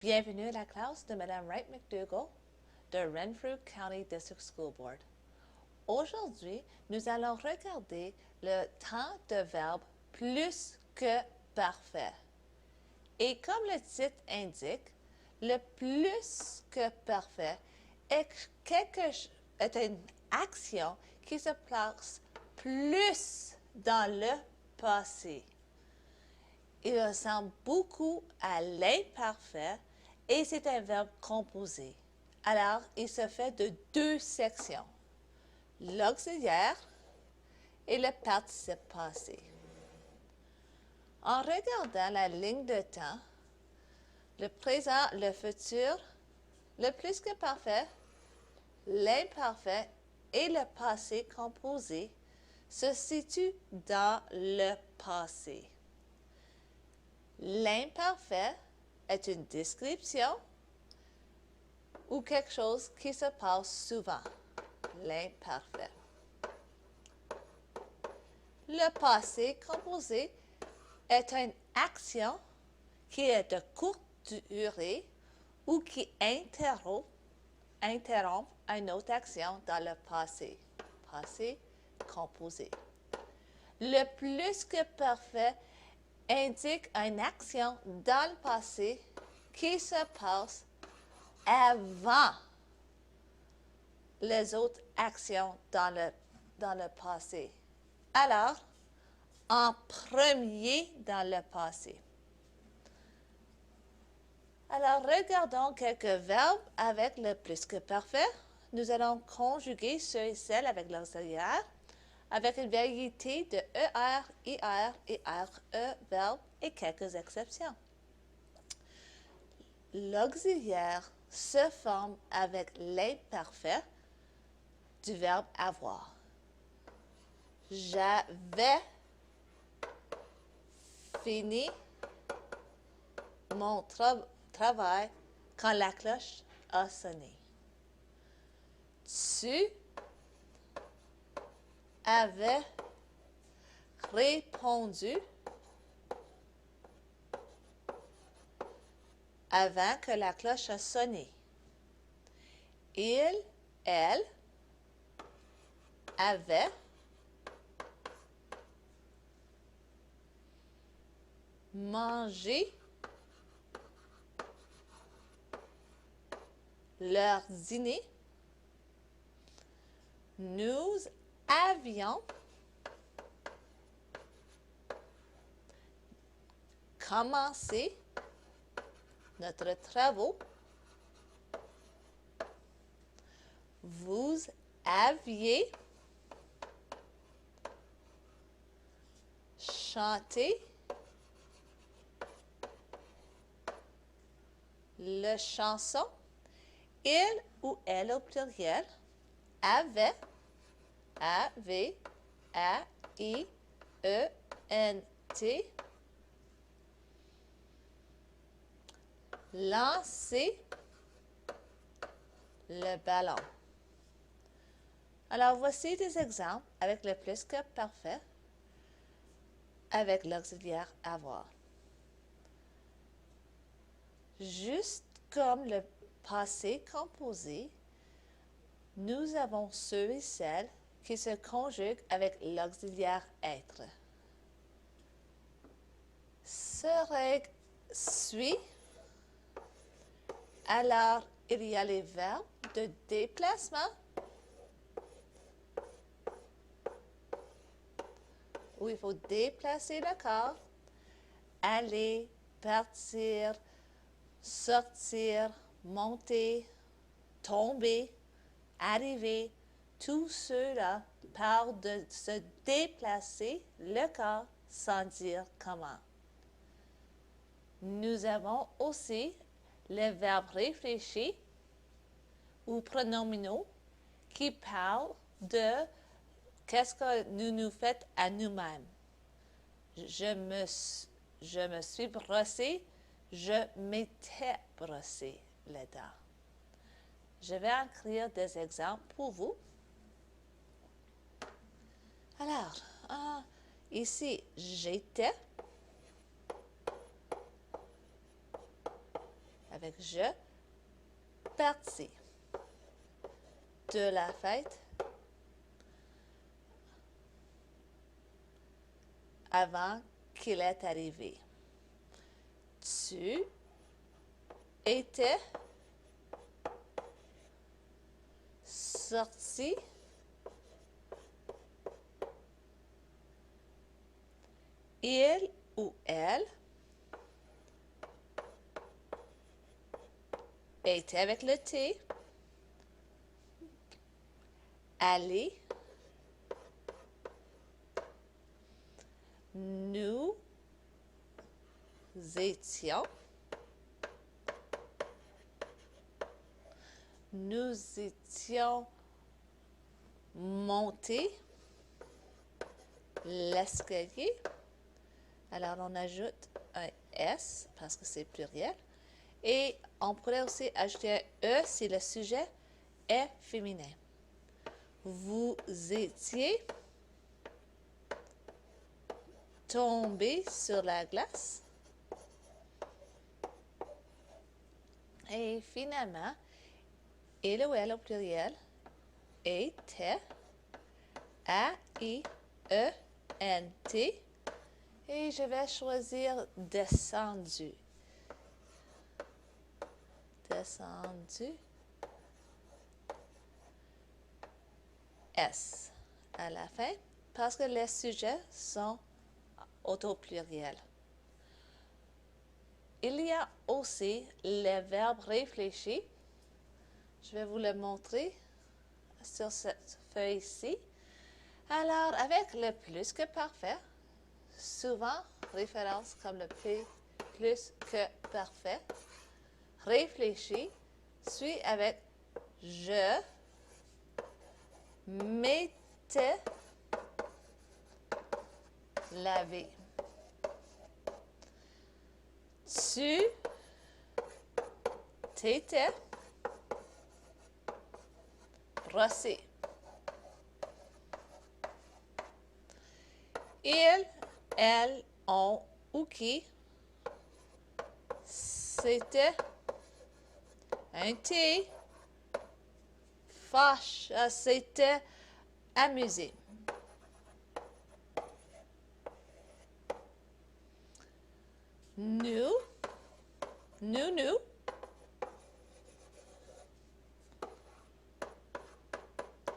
Bienvenue à la classe de Mme Wright McDougall de Renfrew County District School Board. Aujourd'hui, nous allons regarder le temps de verbe plus que parfait. Et comme le titre indique, le plus que parfait est une action qui se place plus dans le passé. Il ressemble beaucoup à l'imparfait et c'est un verbe composé. Alors, il se fait de deux sections, l'auxiliaire et le participe passé. En regardant la ligne de temps, le présent, le futur, le plus que parfait, l'imparfait et le passé composé se situent dans le passé. L'imparfait est une description ou quelque chose qui se passe souvent. L'imparfait. Le passé composé est une action qui est de courte durée ou qui interrompt une autre action dans le passé. Passé composé. Le plus que parfait indique une action dans le passé qui se passe avant les autres actions dans le passé. Alors, en premier dans le passé. Alors, regardons quelques verbes avec le plus que parfait. Nous allons conjuguer ceux et celles avec l'auxiliaire, avec une variété de ER, IR et RE verbes et quelques exceptions. L'auxiliaire se forme avec l'imparfait du verbe avoir. J'avais fini mon travail quand la cloche a sonné. Tu avais répondu avant que la cloche a sonné. Il, elle, avait mangé leur dîner. Nous avions commencé notre travaux. Vous aviez chanté la chanson. Il ou elle au pluriel avait, A-V, A-I-E-N-T, lancé le ballon. Alors, voici des exemples avec le plus que parfait, avec l'auxiliaire avoir. Juste comme le passé composé, nous avons ceux et celles qui se conjuguent avec l'auxiliaire être. Ce règle suit. Alors, il y a les verbes de déplacement, où il faut déplacer le corps, aller, partir, sortir, monter, tomber, arriver. Tout cela parle de se déplacer le corps sans dire comment. Nous avons aussi les verbes réfléchis ou pronominaux qui parlent de qu'est-ce que nous faisons à nous-mêmes. Je me suis brossé, je m'étais brossé les dents. Je vais écrire des exemples pour vous. Alors, ici, j'étais avec je, parti de la fête avant qu'il est arrivé. Tu étais sorti il ou elle était avec le T. Allez. Nous étions. Nous étions montés l'escalier. Alors, on ajoute un S parce que c'est pluriel. Et on pourrait aussi ajouter un E si le sujet est féminin. Vous étiez tombé sur la glace. Et finalement, il ou elle au pluriel était, A-I-E-N-T. Et je vais choisir descendu. Descendu. S à la fin, parce que les sujets sont au pluriel. Il y a aussi les verbes réfléchis. Je vais vous le montrer sur cette feuille-ci. Alors, avec le plus que parfait, souvent référence comme le plus que parfait, réfléchi suit avec je m'étais lavé. Tu t'étais brossé. Il, elle, on ou qui c'était un thé fâche, c'était amusé. Nous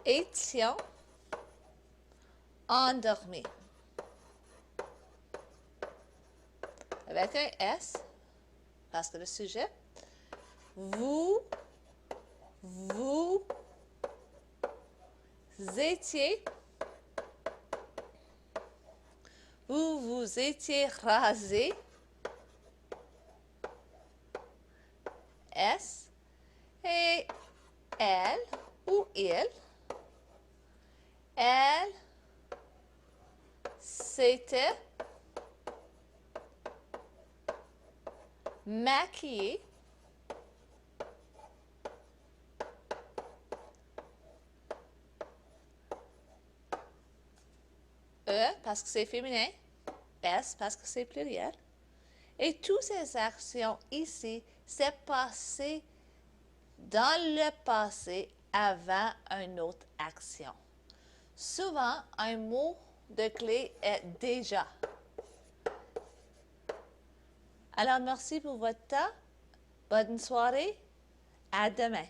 étions endormis. Avec un S, parce que le sujet, vous étiez, vous étiez rasé, S, et elle ou il, elle s'était maquillée, E parce que c'est féminin, S parce que c'est pluriel. Et toutes ces actions ici, c'est passé dans le passé avant une autre action. Souvent, un mot de clé est déjà. Alors, merci pour votre temps. Bonne soirée. À demain.